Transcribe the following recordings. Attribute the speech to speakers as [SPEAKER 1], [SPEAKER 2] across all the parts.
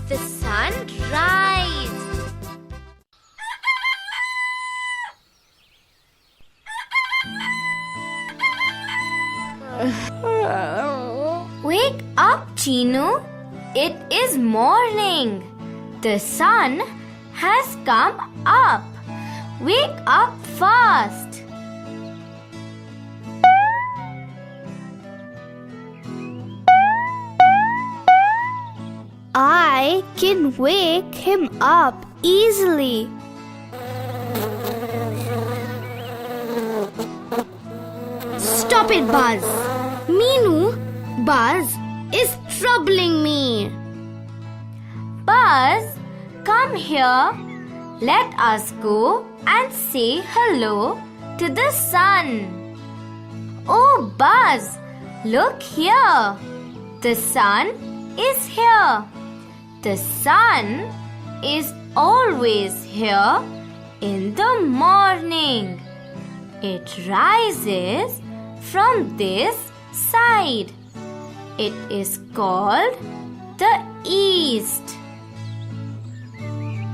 [SPEAKER 1] the sun rise. Wake up, Chinu. It is morning. The sun has come up. Wake up fast.
[SPEAKER 2] I can wake him up easily.
[SPEAKER 1] Stop it, Buzz. Meenu, Buzz is troubling me. Buzz, come here. Let us go and say hello to the sun. Oh, Buzz, look here. The sun is here. The sun is always here in the morning. It rises from this side. It is called the east.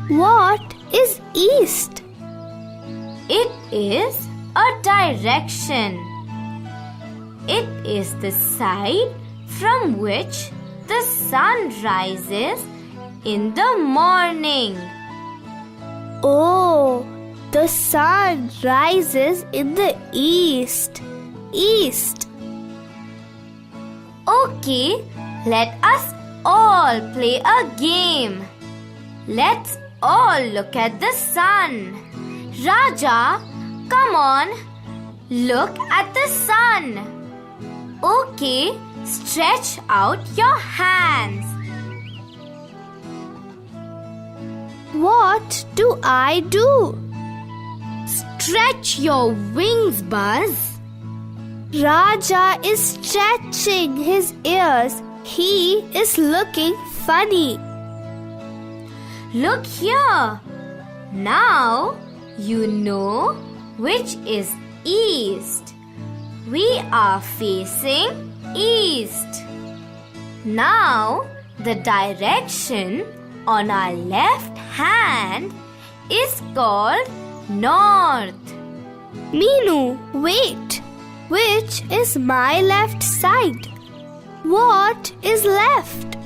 [SPEAKER 2] What is east?
[SPEAKER 1] It is a direction. It is the side from which the sun rises in the morning.
[SPEAKER 2] Oh, the sun rises in the east. East.
[SPEAKER 1] Okay, let us all play a game. Let's all look at the sun. Raja, come on. Look at the sun. Okay, stretch out your hands.
[SPEAKER 2] What do I do?
[SPEAKER 1] Stretch your wings, Buzz.
[SPEAKER 2] Raja is stretching his ears. He is looking funny.
[SPEAKER 1] Look here. Now you know which is east. We are facing east. Now the direction on our left hand is called north.
[SPEAKER 2] Meenu, wait. Which is my left side? What is left?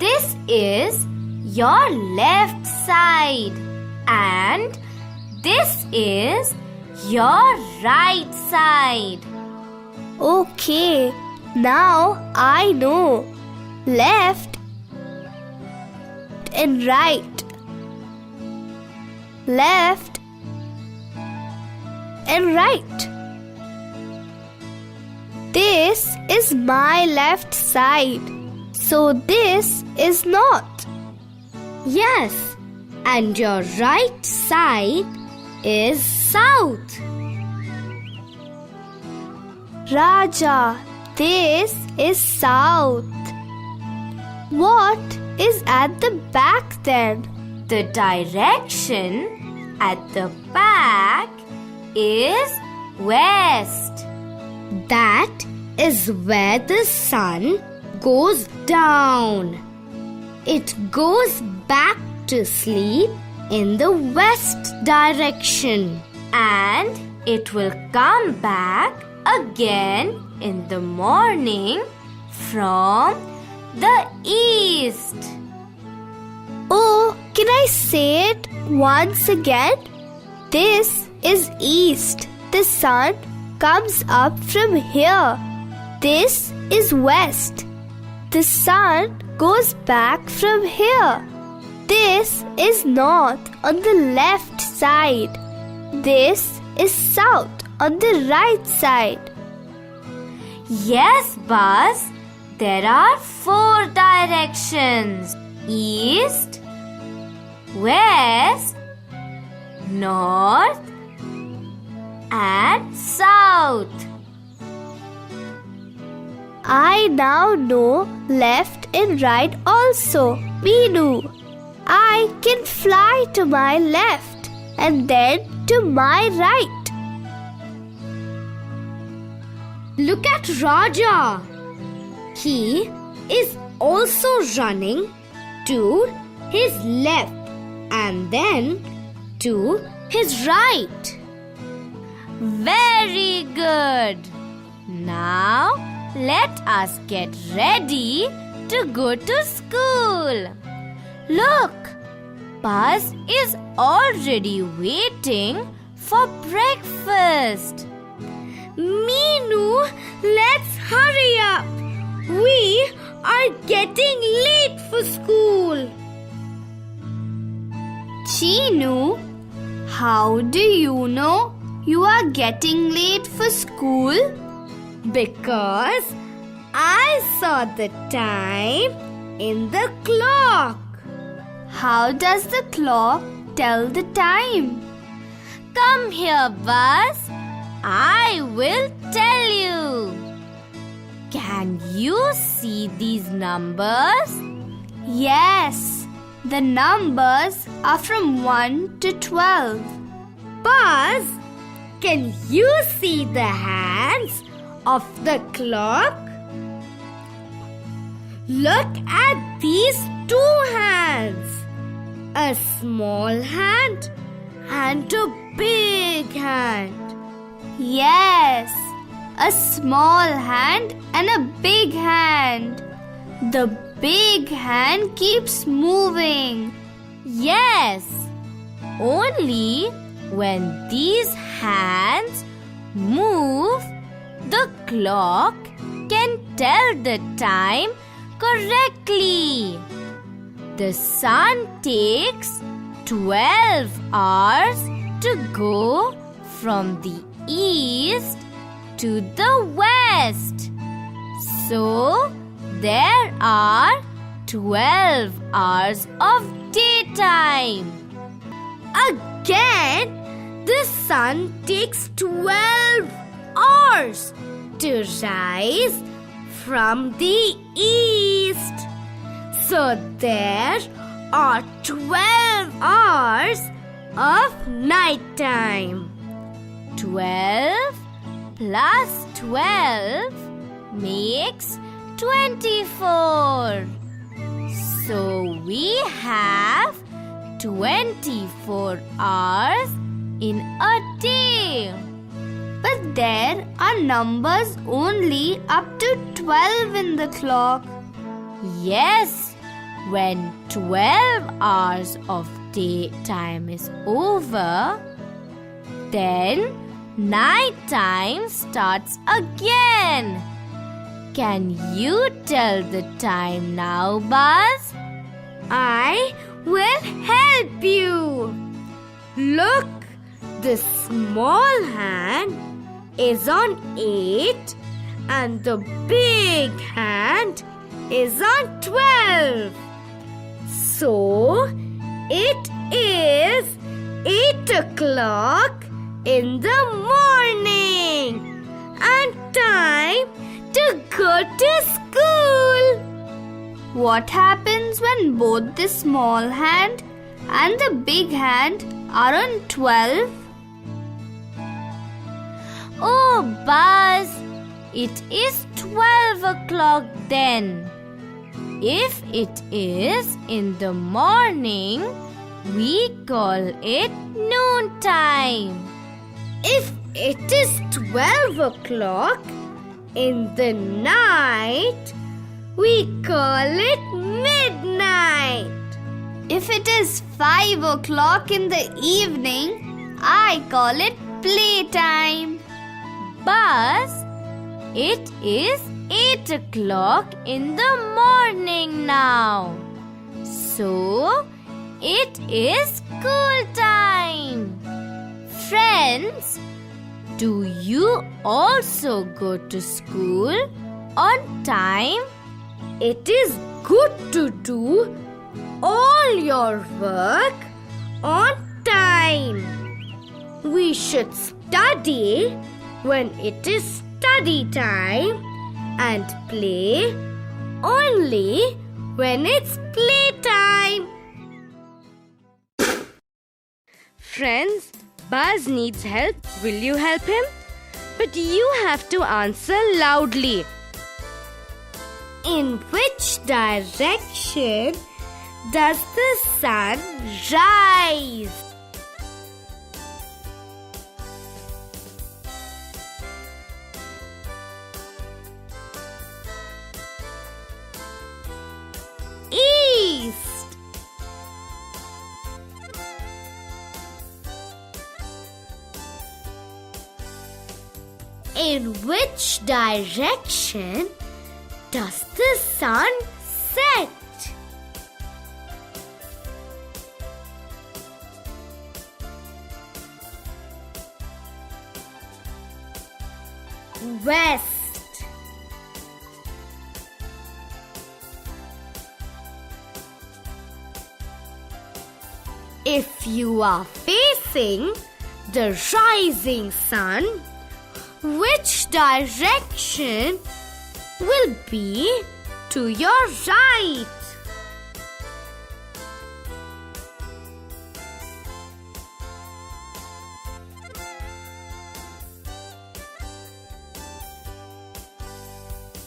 [SPEAKER 1] This is your left side and this is your right side.
[SPEAKER 2] Okay, now I know. Left and right. Left and right. This is my left side, so this is north.
[SPEAKER 1] Yes, and your right side is south.
[SPEAKER 2] Raja, this is south. What is at the back then?
[SPEAKER 1] The direction at the back is west. That is where the sun goes down. It goes back to sleep in the west direction and it will come back again in the morning from the east.
[SPEAKER 2] Oh, can I say it once again? This is east. The sun comes up from here. This is west. The sun goes back from here. This is north on the left side. This is south on the right side.
[SPEAKER 1] Yes, Buzz. There are 4 directions. East, west, north, and south.
[SPEAKER 2] I now know left and right also. Meenu, I can fly to my left and then to my right.
[SPEAKER 1] Look at Raja. He is also running
[SPEAKER 2] to his left and then to his right.
[SPEAKER 1] Very good. Now let us get ready to go to school. Look, Buzz is already waiting for breakfast.
[SPEAKER 2] Meenu, let's hurry up. We are getting late for school. Chinu, how do you know you are getting late for school? Because I saw the time in the clock. How does the clock tell the time?
[SPEAKER 1] Come here, Buzz. I will tell you. Can you see these numbers?
[SPEAKER 2] Yes, the numbers are from 1 to 12. Buzz, can you see the hands of the clock? Look at these two hands. A small hand and a big hand. Yes, a small hand and a big hand. The big hand keeps moving.
[SPEAKER 1] Yes, only when these hands move, the clock can tell the time correctly. The sun takes 12 hours to go from the east to the west. So, there are 12 hours of daytime. Again, the sun takes 12 hours to rise from the east. So, there are 12 hours of night time. 12 plus 12 makes 24. So we have 24 hours in a day. But there are numbers only up to 12 in the clock. Yes, when 12 hours of daytime is over, then night time starts again. Can you tell the time now, Buzz? I will help you. Look, the small hand is on 8 and the big hand is on 12. So, it is 8 o'clock in the morning and time to go to school. What happens when both the small hand and the big hand are on 12? Oh, Buzz, it is 12 o'clock then. If it is in the morning, we call it noontime. If it is 12 o'clock in the night, we call it midnight. If it is 5 o'clock in the evening, I call it playtime. Buzz, it is 8 o'clock in the morning now. So, it is school time. Friends, do you also go to school on time? It is good to do all your work on time. We should study when it is study time and play only when it's playtime. Friends, Buzz needs help. Will you help him? But you have to answer loudly. In which direction does the sun rise? East. In which direction does the sun set? West. If you are facing the rising sun, which direction will be to your right?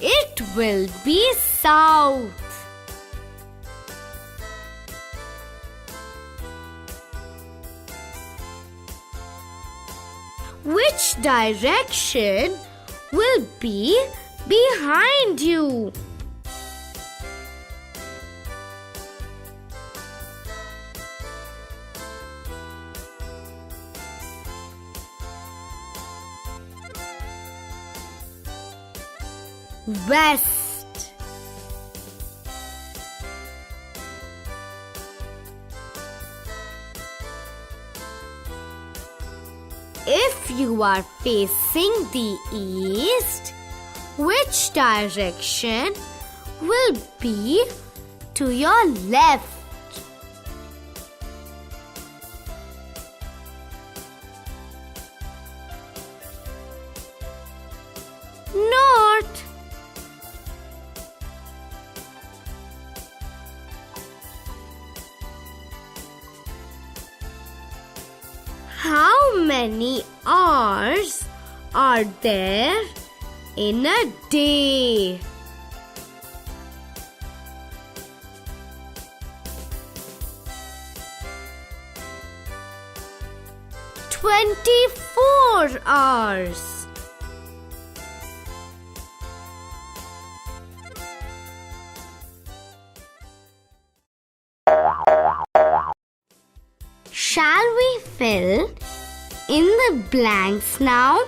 [SPEAKER 1] It will be south. Which direction will be behind you? West. If you are facing the east, which direction will be to your left? North. How many hours are there in a day? 24 hours. Shall we fill in the blanks now?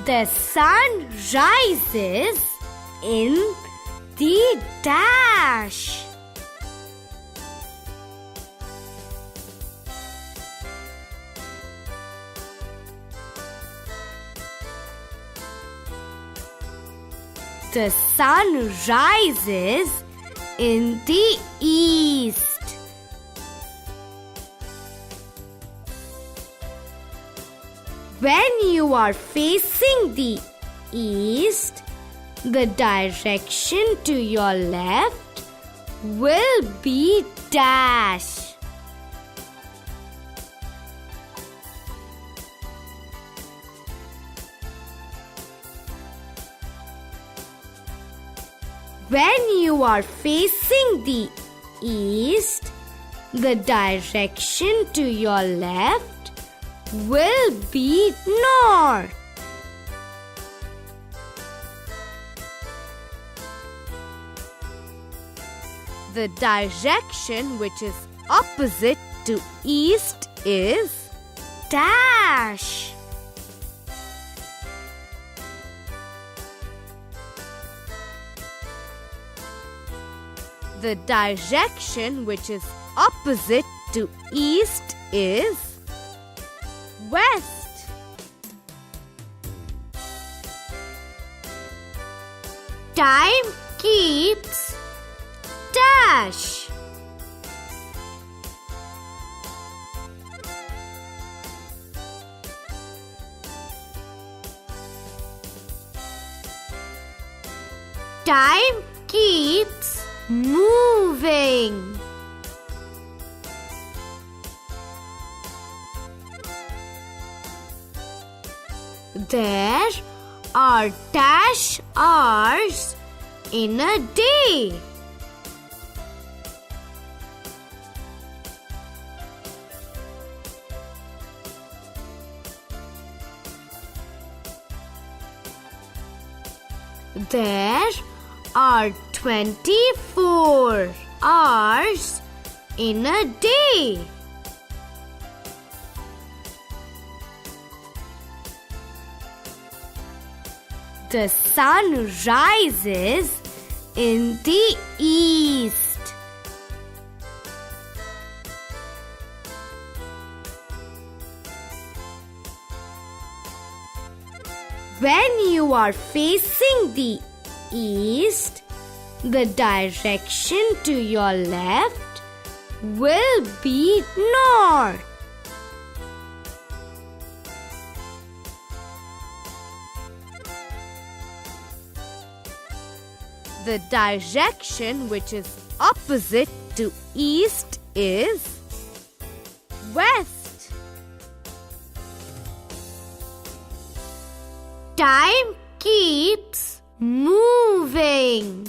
[SPEAKER 1] The sun rises in the dash. The sun rises in the east. When you are facing the east, the direction to your left will be dash. When you are facing the east, the direction to your left will be north. The direction which is opposite to east is dash. The direction which is opposite to east is west. Time keeps dash. Time keeps moving. There are dash hours in a day. There are 24 hours in a day. The sun rises in the east. When you are facing the east, the direction to your left will be north. The direction which is opposite to east is west. Time keeps moving.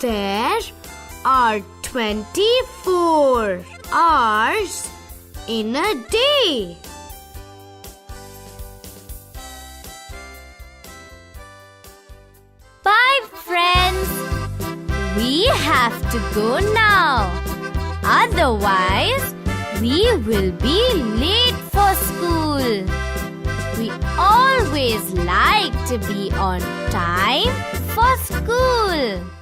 [SPEAKER 1] There are 24 hours in a day.
[SPEAKER 2] Bye, friends.
[SPEAKER 1] We have to go now. Otherwise, we will be late for school. We always like to be on time for school.